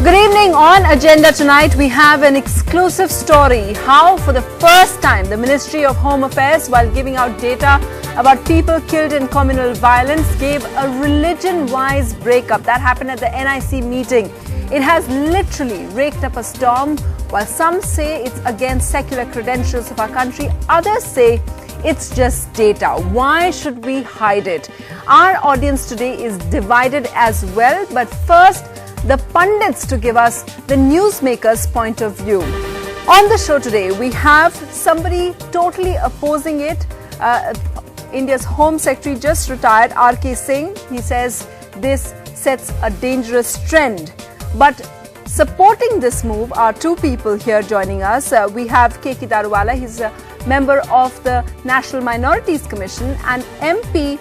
Good evening. On agenda tonight, we have an exclusive story. How, for the first time, the Ministry of Home Affairs, while giving out data about people killed in communal violence, gave a religion-wise breakup. That happened at the NIC meeting. It has literally raked up a storm. While some say it's against secular credentials of our country, others say it's just data. Why should we hide it? Our audience today is divided as well. But first, the pundits to give us the newsmakers' point of view. On the show today, we have somebody totally opposing it. India's Home Secretary, just retired, R.K. Singh. He says this sets a dangerous trend. But supporting this move are two people here joining us. We have K.K. Daruwala. He's a member of the National Minorities Commission and MP,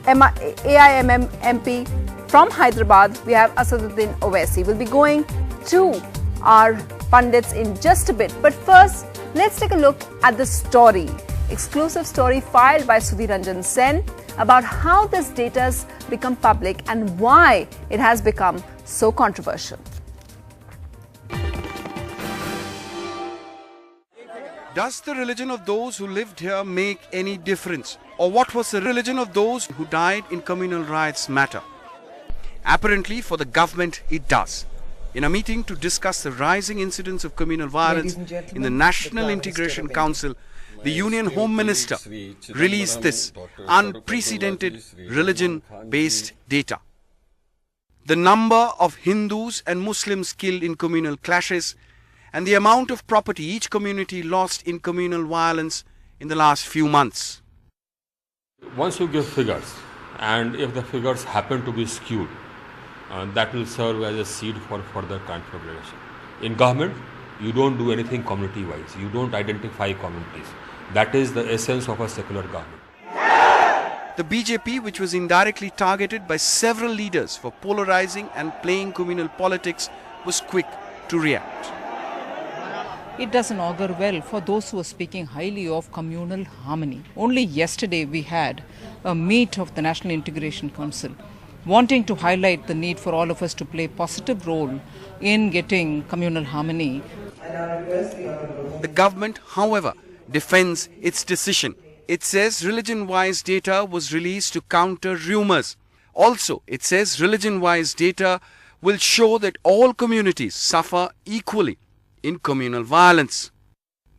AIMM MP from Hyderabad. We have Asaduddin Owaisi. We'll be going to our pundits in just a bit. But first, let's take a look at the story. Exclusive story filed by Sudhir Ranjan Sen about how this data has become public and why it has become so controversial. Does the religion of those who lived here make any difference? Or what was the religion of those who died in communal riots matter? Apparently, for the government, it does. In a meeting to discuss the rising incidence of communal violence in the National Integration Council, the Union Home Minister released this unprecedented religion-based data. The number of Hindus and Muslims killed in communal clashes and the amount of property each community lost in communal violence in the last few months. Once you give figures, and if the figures happen to be skewed, that will serve as a seed for further configuration. In government, you don't do anything community-wise. You don't identify communities. That is the essence of a secular government. The BJP, which was indirectly targeted by several leaders for polarizing and playing communal politics, was quick to react. It doesn't augur well for those who are speaking highly of communal harmony. Only yesterday we had a meet of the National Integration Council wanting to highlight the need for all of us to play a positive role in getting communal harmony. The government, however, defends its decision. It says religion-wise data was released to counter rumors. Also, it says religion-wise data will show that all communities suffer equally in communal violence.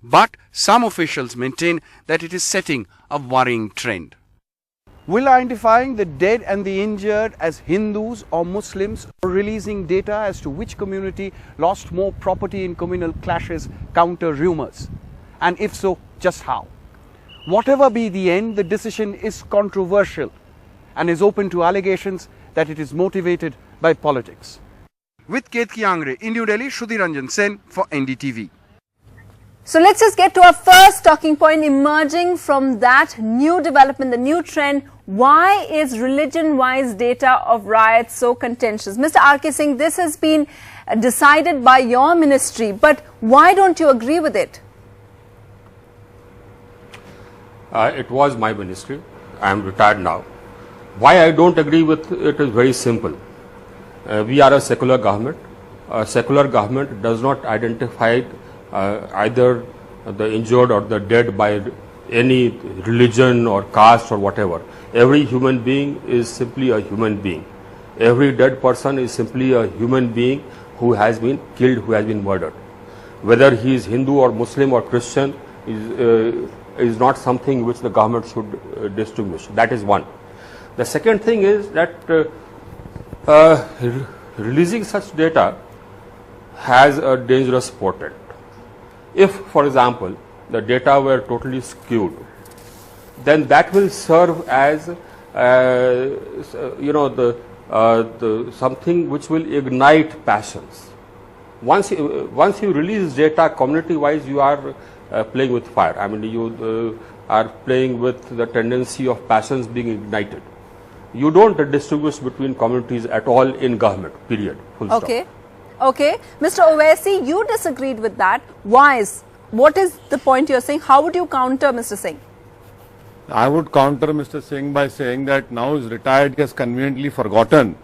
But some officials maintain that it is setting a worrying trend. Will identifying the dead and the injured as Hindus or Muslims or releasing data as to which community lost more property in communal clashes counter rumors? And if so, just how? Whatever be the end, the decision is controversial and is open to allegations that it is motivated by politics. With Ketki Angre in New Delhi, Sudhir Ranjan Sen for NDTV. So let's just get to our first talking point emerging from that new development, the new trend. Why is religion-wise data of riots so contentious? Mr. R.K. Singh, this has been decided by your ministry, but why don't you agree with it? It was my ministry. I am retired now. Why I don't agree with it is very simple. We are a secular government. A secular government does not identify either the injured or the dead by any religion or caste or whatever. Every human being is simply a human being. Every dead person is simply a human being who has been killed, who has been murdered. Whether he is Hindu or Muslim or Christian is not something which the government should distinguish. That is one. The second thing is that releasing such data has a dangerous portent. If, for example, the data were totally skewed, then that will serve as something which will ignite passions. Once you release data community-wise, you are playing with fire. I mean, you are playing with the tendency of passions being ignited. You don't distinguish between communities at all in government, period. Full stop. Okay. Mr. Owaisi, you disagreed with that. Why? What is the point you're saying? How would you counter Mr. Singh? I would counter Mr. Singh by saying that now he's retired, he has conveniently forgotten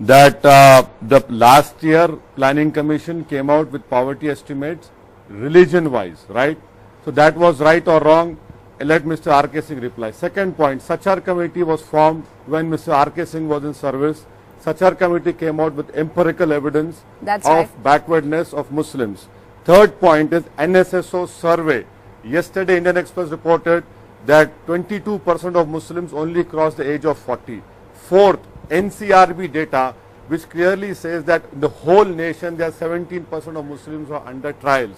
that the last year Planning Commission came out with poverty estimates religion-wise, right? So that was right or wrong? Let Mr. R.K. Singh reply. Second point, Sachar committee was formed when Mr. R.K. Singh was in service. Sachar committee came out with empirical evidence of backwardness of Muslims. Third point is NSSO survey. Yesterday Indian Express reported that 22% of Muslims only cross the age of 40. Fourth, NCRB data which clearly says that in the whole nation there are 17% of Muslims who are under trials,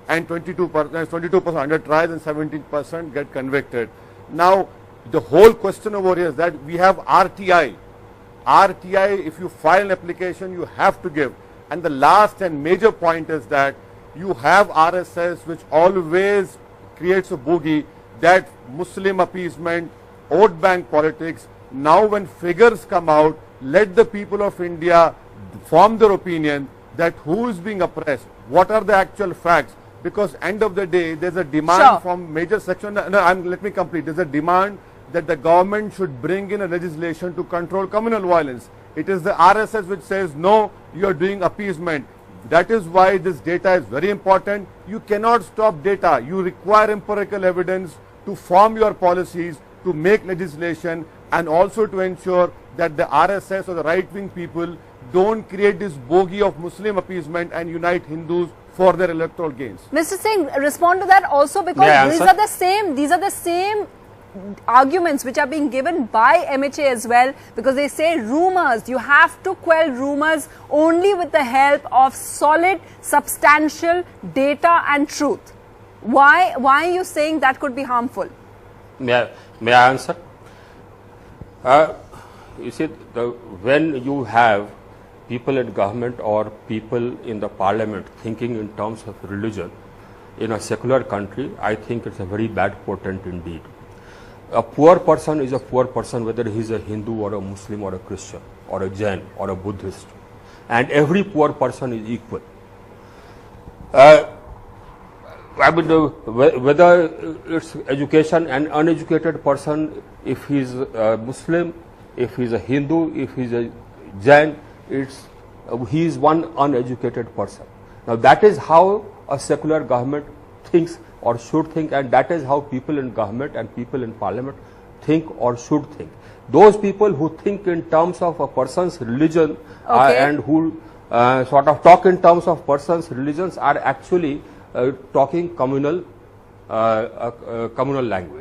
and 22% under trials and 17% get convicted. Now the whole question over here is that we have RTI. RTI, if you file an application, you have to give. And the last and major point is that you have RSS, which always creates a boogie that Muslim appeasement, vote bank politics. Now when figures come out, let the people of India form their opinion that who is being oppressed, what are the actual facts, because end of the day there's a demand from major section. Let me complete. There's a demand that the government should bring in a legislation to control communal violence. It is the RSS which says no, you are doing appeasement. That is why this data is very important. You cannot stop data. You require empirical evidence to form your policies, to make legislation, and also to ensure that the RSS or the right-wing people don't create this bogey of Muslim appeasement and unite Hindus for their electoral gains. Mr. Singh, respond to that also, because these are the same arguments which are being given by MHA as well, because they say rumors, you have to quell rumors only with the help of solid, substantial data and truth. Why are you saying that could be harmful? May I answer? You see, when you have people in government or people in the parliament thinking in terms of religion in a secular country, I think it's a very bad portent indeed. A poor person is a poor person whether he is a Hindu or a Muslim or a Christian or a Jain or a Buddhist, and every poor person is equal. I mean, whether it's education, an uneducated person, if he is a Muslim, if he is a Hindu, if he is a Jain, he is one uneducated person. Now that is how a secular government thinks or should think, and that is how people in government and people in parliament think or should think. Those people who think in terms of a person's religion and who sort of talk in terms of person's religions are actually talking communal language.